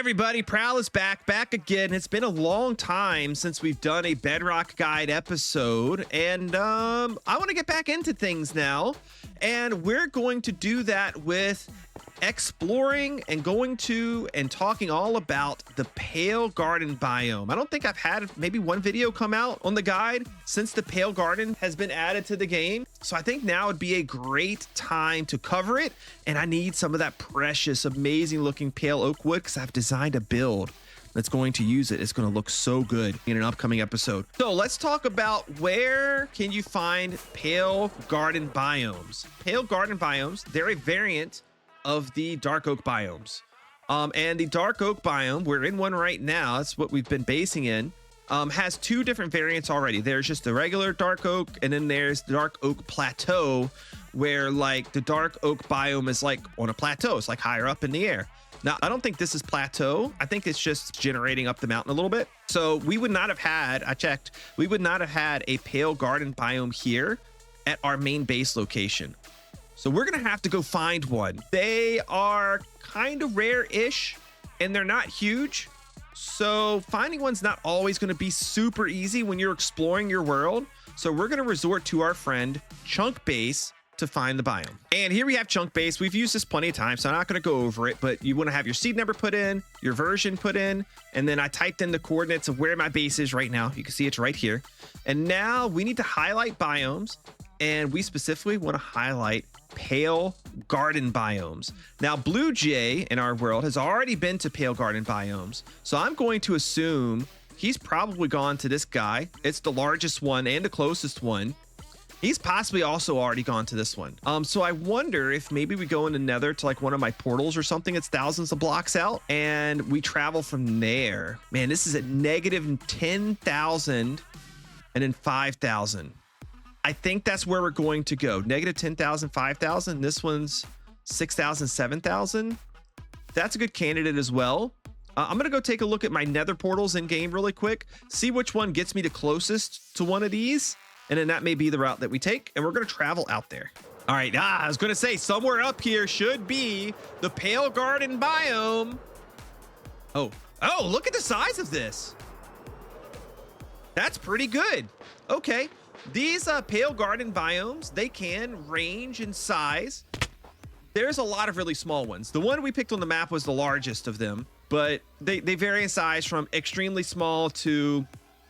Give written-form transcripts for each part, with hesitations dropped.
everybody? Prowl is back again. It's been a long time since we've done a Bedrock guide episode, and I want to get back into things now, and we're going to do that with exploring and going to and talking all about the Pale Garden biome. I don't think I've had maybe one video come out on the guide since the Pale Garden has been added to the game, so I think now would be a great time to cover it. And I need some of that precious, amazing looking pale oak wood because I've designed a build that's going to use it. It's going to look so good in an upcoming episode. So let's talk about where can you find Pale Garden biomes. Pale Garden biomes, they're a variant of the dark oak biomes. And the dark oak biome, we're in one right now, that's what we've been basing in, has two different variants already. There's just the regular dark oak, and then there's the dark oak plateau, where like the dark oak biome is like on a plateau. It's like higher up in the air. Now, I don't think this is plateau. I think it's just generating up the mountain a little bit. So we would not have had, I checked, we would not have had a Pale Garden biome here at our main base location. So we're gonna have to go find one. They are kind of rare-ish and they're not huge. So finding one's not always gonna be super easy when you're exploring your world. So we're gonna resort to our friend Chunkbase to find the biome. And here we have Chunkbase. We've used this plenty of times, so I'm not gonna go over it, but you wanna have your seed number put in, your version put in, and then I typed in the coordinates of where my base is right now. You can see it's right here. And now we need to highlight biomes, and we specifically wanna highlight Pale Garden biomes. Now, Blue Jay in our world has already been to Pale Garden biomes, so I'm going to assume he's probably gone to this guy. It's the largest one and the closest one. He's possibly also already gone to this one. So I wonder if maybe we go into Nether to like one of my portals or something. It's thousands of blocks out, and we travel from there. Man, this is at negative 10,000 and then 5,000. I think that's where we're going to go. Negative 10,000, 5,000. This one's 6,000, 7,000. That's a good candidate as well. I'm gonna go take a look at my Nether portals in game really quick, see which one gets me the closest to one of these, and then that may be the route that we take, and we're gonna travel out there. All right, I was gonna say somewhere up here should be the Pale Garden biome. Oh, look at the size of this. That's pretty good. Okay. These Pale Garden biomes, they can range in size. There's a lot of really small ones. The one we picked on the map was the largest of them, but they vary in size from extremely small to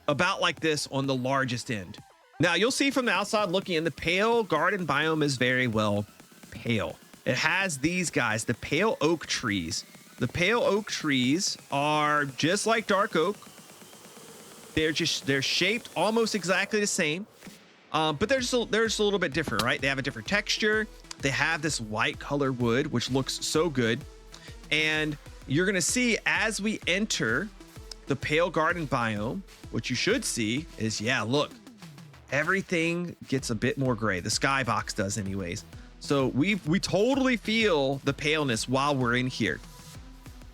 about like this on the largest end. Now, you'll see from the outside looking in, the Pale Garden biome is very well pale. It has these guys, the pale oak trees. The pale oak trees are just like dark oak. They're shaped almost exactly the same. But they're just a little bit different, right? They have a different texture. They have this white color wood, which looks so good. And you're gonna see as we enter the Pale Garden biome, what you should see is, yeah, look, everything gets a bit more gray. The skybox does anyways. So we totally feel the paleness while we're in here.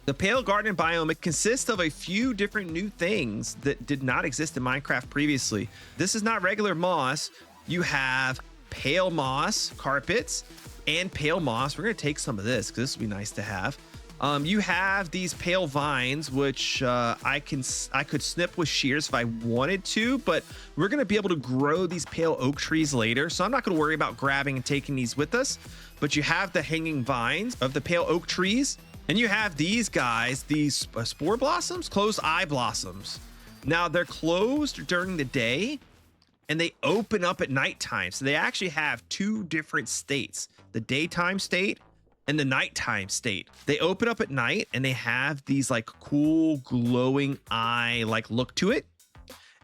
The Pale Garden biome, it consists of a few different new things that did not exist in Minecraft previously. This is not regular moss. You have pale moss carpets and pale moss. We're gonna take some of this because this would be nice to have. You have these pale vines, which I could snip with shears if I wanted to, but we're gonna be able to grow these pale oak trees later. So I'm not gonna worry about grabbing and taking these with us, but you have the hanging vines of the pale oak trees. And you have these guys, these spore blossoms, closed eye blossoms. Now they're closed during the day and they open up at nighttime. So they actually have two different states, the daytime state and the nighttime state. They open up at night and they have these like cool glowing eye like look to it.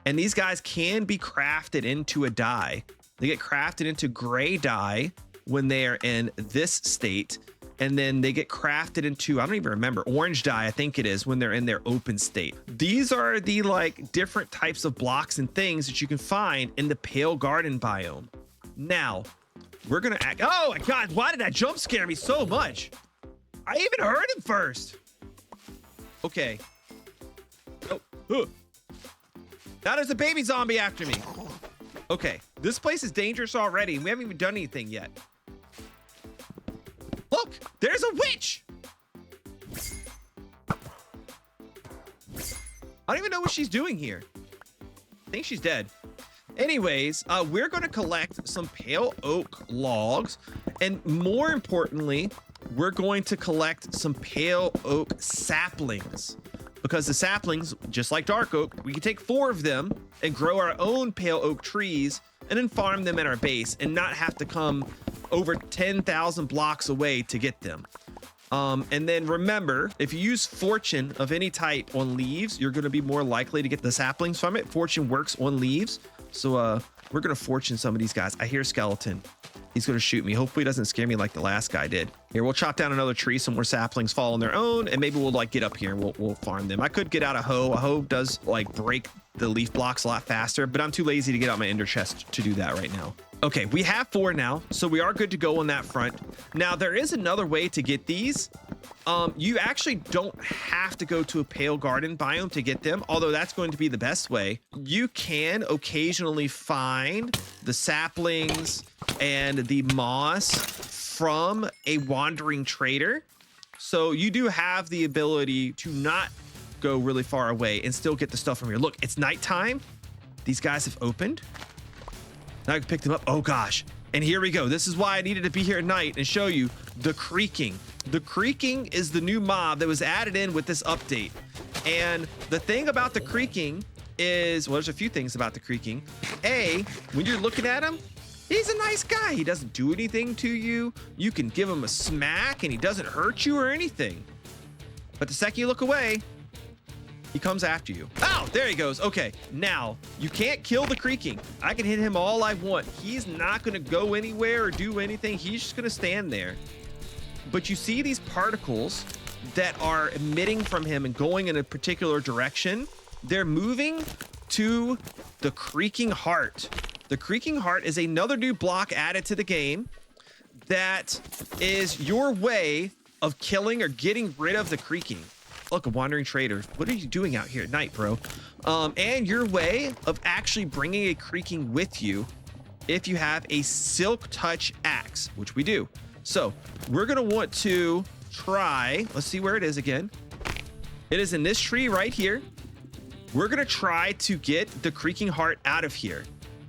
And these guys can be crafted into a dye. They get crafted into gray dye when they're in this state. And then they get crafted into, I don't even remember, orange dye, I think it is, when they're in their open state. These are the like different types of blocks and things that you can find in the Pale Garden biome. Now, we're gonna act, oh my God, why did that jump scare me so much? I even heard him first. Okay. Oh, now there's a baby zombie after me. Okay, this place is dangerous already. We haven't even done anything yet. Look, there's a witch. I don't even know what she's doing here. I think she's dead. Anyways, we're going to collect some pale oak logs, and more importantly, we're going to collect some pale oak saplings, because the saplings, just like dark oak, we can take 4 of them and grow our own pale oak trees and then farm them at our base and not have to come over 10,000 blocks away to get them. And then remember, if you use fortune of any type on leaves, you're going to be more likely to get the saplings from it. Fortune works on leaves. So we're going to fortune some of these guys. I hear a skeleton. He's going to shoot me. Hopefully he doesn't scare me like the last guy did. Here, we'll chop down another tree. Some more saplings fall on their own, and maybe we'll like get up here and we'll farm them. I could get out a hoe. A hoe does like break the leaf blocks a lot faster, but I'm too lazy to get out my ender chest to do that right now. Okay, we have 4 now, so we are good to go on that front. Now, there is another way to get these. You actually don't have to go to a pale garden biome to get them, although that's going to be the best way. You can occasionally find the saplings and the moss from a wandering trader. So you do have the ability to not go really far away and still get the stuff from here. Look, it's nighttime. These guys have opened. Now I can pick them up. Oh gosh. And here we go. This is why I needed to be here at night and show you the creaking. The creaking is the new mob that was added in with this update. And the thing about the creaking is, well, there's a few things about the creaking. A, when you're looking at him, he's a nice guy. He doesn't do anything to you. You can give him a smack and he doesn't hurt you or anything. But the second you look away, he comes after you. Oh, there he goes. Okay, now you can't kill the creaking. I can hit him all I want. He's not going to go anywhere or do anything. He's just going to stand there. But you see these particles that are emitting from him and going in a particular direction. They're moving to the Creaking Heart. The Creaking Heart is another new block added to the game that is your way of killing or getting rid of the creaking. Look, a wandering trader. What are you doing out here at night, bro? And your way of actually bringing a creaking with you if you have a silk touch axe, which we do. So we're going to want to try. Let's see where it is again. It is in this tree right here. We're going to try to get the Creaking Heart out of here.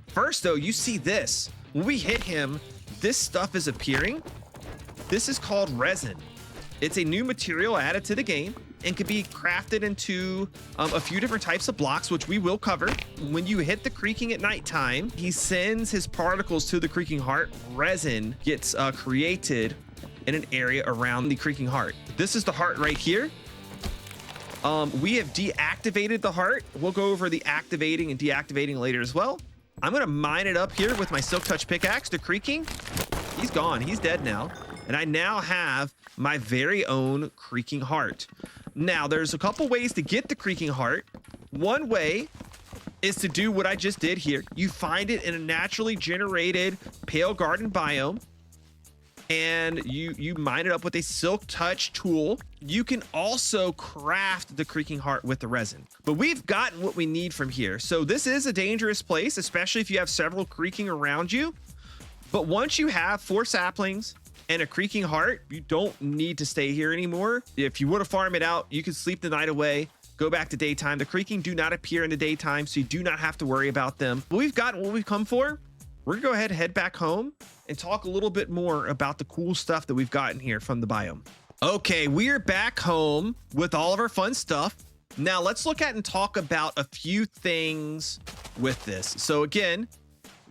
First, though, you see this. When we hit him, this stuff is appearing. This is called resin. It's a new material added to the game and can be crafted into a few different types of blocks, which we will cover. When you hit the creaking at nighttime, he sends his particles to the Creaking Heart. Resin gets created in an area around the Creaking Heart. This is the heart right here. We have deactivated the heart. We'll go over the activating and deactivating later as well. I'm gonna mine it up here with my silk touch pickaxe. The creaking, he's gone, he's dead now. And I now have my very own Creaking Heart. Now, there's a couple ways to get the Creaking Heart. One way is to do what I just did here. You find it in a naturally generated pale garden biome, and you mine it up with a silk touch tool. You can also craft the Creaking Heart with the resin. But we've gotten what we need from here. So this is a dangerous place, especially if you have several creaking around you. But once you have 4 saplings and a Creaking Heart, you don't need to stay here anymore. If you want to farm it out, you can sleep the night away, go back to daytime. The creaking do not appear in the daytime, so you do not have to worry about them. But we've gotten what we've come for. We're gonna go ahead and head back home and talk a little bit more about the cool stuff that we've gotten here from the biome. Okay, we're back home with all of our fun stuff. Now let's look at and talk about a few things with this. So again,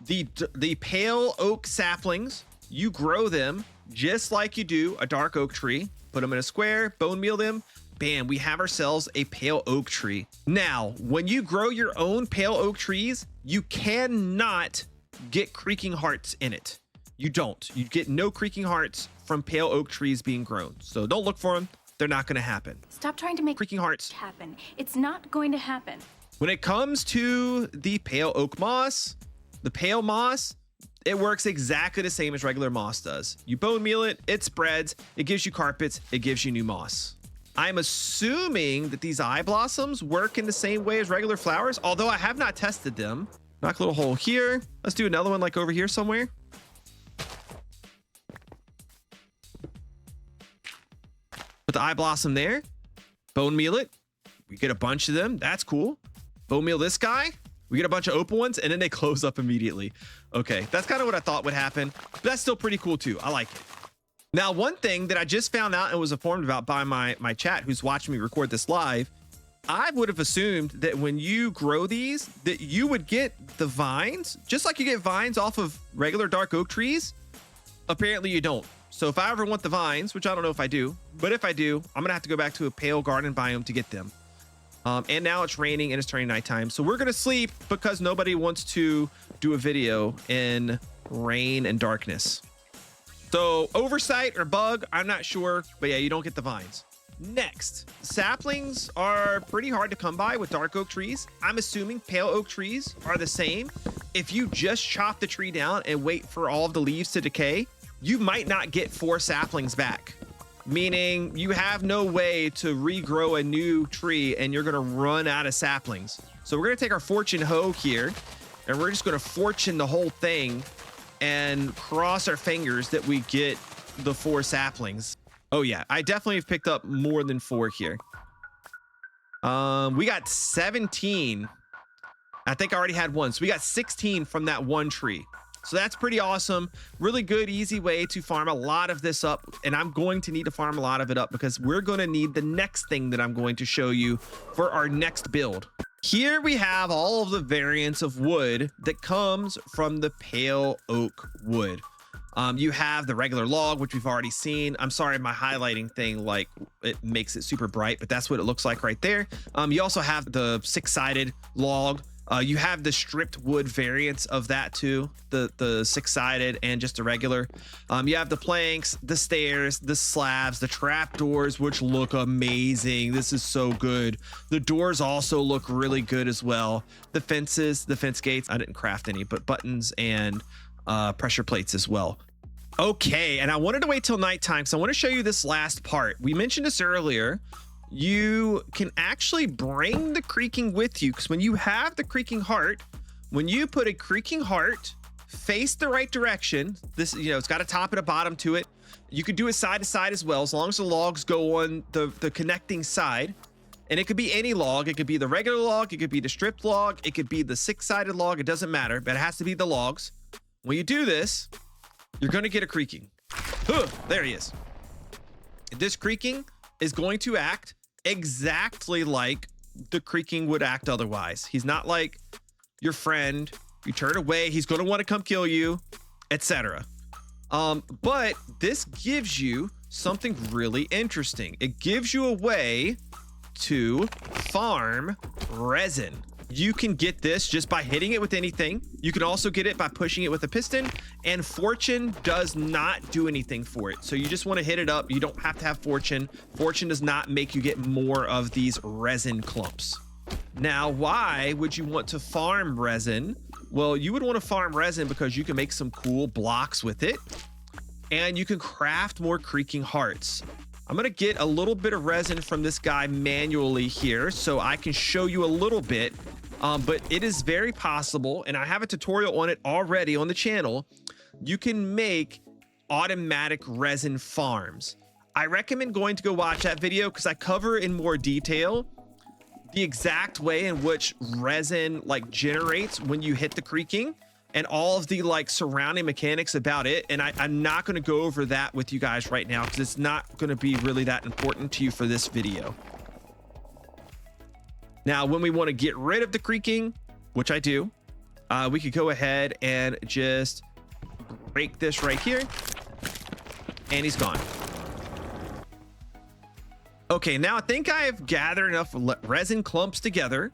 the pale oak saplings, you grow them just like you do a dark oak tree. Put them in a square, bone meal them, bam, we have ourselves a pale oak tree. Now, when you grow your own pale oak trees, you cannot get Creaking Hearts in it. You don't. You get no Creaking Hearts from pale oak trees being grown. So don't look for them. They're not going to happen. Stop trying to make Creaking Hearts happen. It's not going to happen. When it comes to the pale oak moss, the pale moss, it works exactly the same as regular moss does. You bone meal it, it spreads, it gives you carpets, it gives you new moss. I'm assuming that these eye blossoms work in the same way as regular flowers, although I have not tested them. Knock a little hole here. Let's do another one like over here somewhere. Put the eye blossom there. Bone meal it. We get a bunch of them. That's cool. Bone meal this guy. We get a bunch of open ones, and then they close up immediately. Okay, that's kind of what I thought would happen, but that's still pretty cool too. I like it. Now, one thing that I just found out and was informed about by my chat who's watching me record this live, I would have assumed that when you grow these, that you would get the vines, just like you get vines off of regular dark oak trees. Apparently you don't. So if I ever want the vines, which I don't know if I do, but if I do, I'm gonna have to go back to a pale garden biome to get them. And now it's raining and it's turning nighttime. So we're gonna sleep because nobody wants to do a video in rain and darkness. So oversight or bug, I'm not sure, but yeah, you don't get the vines. Next, saplings are pretty hard to come by with dark oak trees. I'm assuming pale oak trees are the same. If you just chop the tree down and wait for all of the leaves to decay, you might not get 4 saplings back, meaning you have no way to regrow a new tree and you're gonna run out of saplings. So we're gonna take our fortune hoe here and we're just gonna fortune the whole thing and cross our fingers that we get the 4 saplings. Oh yeah, I definitely have picked up more than 4 here. We got 17. I think I already had 1. So we got 16 from that one tree. So that's pretty awesome. Really good, easy way to farm a lot of this up. And I'm going to need to farm a lot of it up because we're going to need the next thing that I'm going to show you for our next build. Here we have all of the variants of wood that comes from the pale oak wood. You have the regular log, which we've already seen. I'm sorry, my highlighting thing, like it makes it super bright, but that's what it looks like right there. You also have the 6-sided log. You have the stripped wood variants of that too, the 6-sided and just the regular. You have the planks, the stairs, the slabs, the trapdoors, which look amazing. This is so good. The doors also look really good as well. The fences, the fence gates, I didn't craft any, but buttons and pressure plates as well. Okay, and I wanted to wait till nighttime because I want to show you this last part. We mentioned this earlier. You can actually bring the creaking with you because when you have the creaking heart, when you put a creaking heart face the right direction, this, you know, it's got a top and a bottom to it. You could do it side to side as well, as long as the logs go on the connecting side. And it could be any log. It could be the regular log. It could be the stripped log. It could be the 6-sided log. It doesn't matter, but it has to be the logs. When you do this, you're going to get a creaking. There he is. This creaking is going to act exactly like the creaking would act otherwise. He's not like your friend. You turn away, he's going to want to come kill you, etc. But this gives you something really interesting. It gives you a way to farm resin. You can get this just by hitting it with anything. You can also get it by pushing it with a piston, and fortune does not do anything for it. So you just want to hit it up. You don't have to have fortune. Fortune does not make you get more of these resin clumps. Now, why would you want to farm resin? Well, you would want to farm resin because you can make some cool blocks with it, and you can craft more creaking hearts. I'm gonna get a little bit of resin from this guy manually here so I can show you a little bit, but it is very possible, and I have a tutorial on it already on the channel. You can make automatic resin farms. I recommend going to go watch that video because I cover in more detail the exact way in which resin like generates when you hit the creaking and all of the like surrounding mechanics about it. And I'm not going to go over that with you guys right now because it's not going to be really that important to you for this video. Now, when we want to get rid of the creaking, which I do, we could go ahead and just break this right here, and he's gone. Okay, now I think I have gathered enough resin clumps together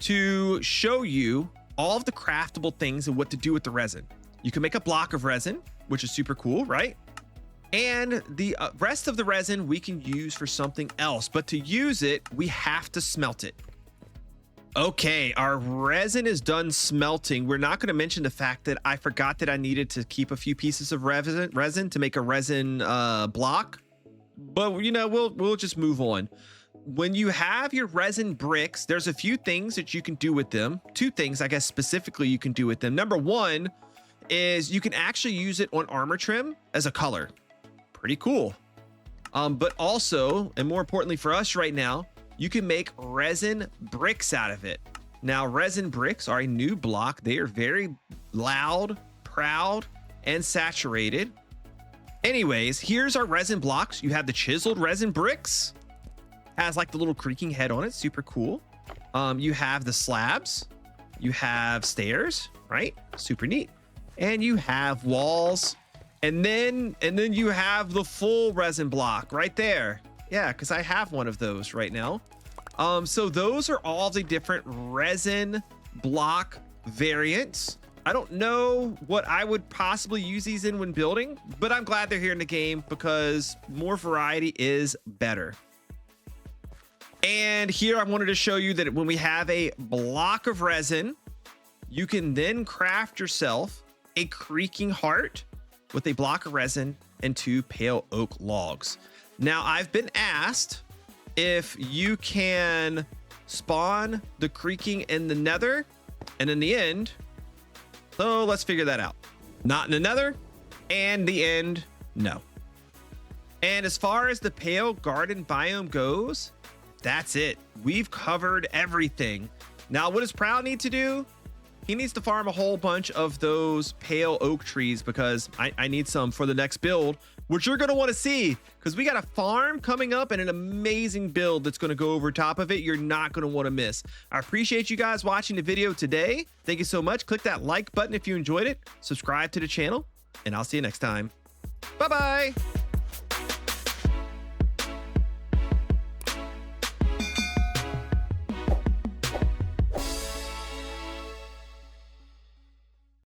to show you all of the craftable things and what to do with the resin. You can make a block of resin, which is super cool, right? And the rest of the resin we can use for something else, but to use it, we have to smelt it. Okay, our resin is done smelting. We're not going to mention the fact that I forgot that I needed to keep a few pieces of resin to make a resin block, but you know, we'll just move on. When you have your resin bricks, there's a few things that you can do with them. 2 things, I guess, specifically you can do with them. Number 1 is you can actually use it on armor trim as a color. Pretty cool. But also, and more importantly for us right now, you can make resin bricks out of it. Now, resin bricks are a new block. They are very loud, proud, and saturated. Anyways, here's our resin blocks. You have the chiseled resin bricks. Has like the little creaking head on it. Super cool. You have the slabs. You have stairs, right? Super neat. And you have walls. And then you have the full resin block right there. Yeah, because I have one of those right now. So those are all the different resin block variants. I don't know what I would possibly use these in when building, but I'm glad they're here in the game because more variety is better. And here I wanted to show you that when we have a block of resin, you can then craft yourself a creaking heart with a block of resin and 2 pale oak logs. Now, I've been asked if you can spawn the creaking in the nether and in the end. So let's figure that out. Not in the nether and the end, no. And as far as the pale garden biome goes, that's it. We've covered everything. Now, what does Proud need to do? He needs to farm a whole bunch of those pale oak trees because I need some for the next build, which you're going to want to see because we got a farm coming up and an amazing build that's going to go over top of it. You're not going to want to miss. I appreciate you guys watching the video today. Thank you so much. Click that like button if you enjoyed it. Subscribe to the channel, and I'll see you next time. Bye-bye.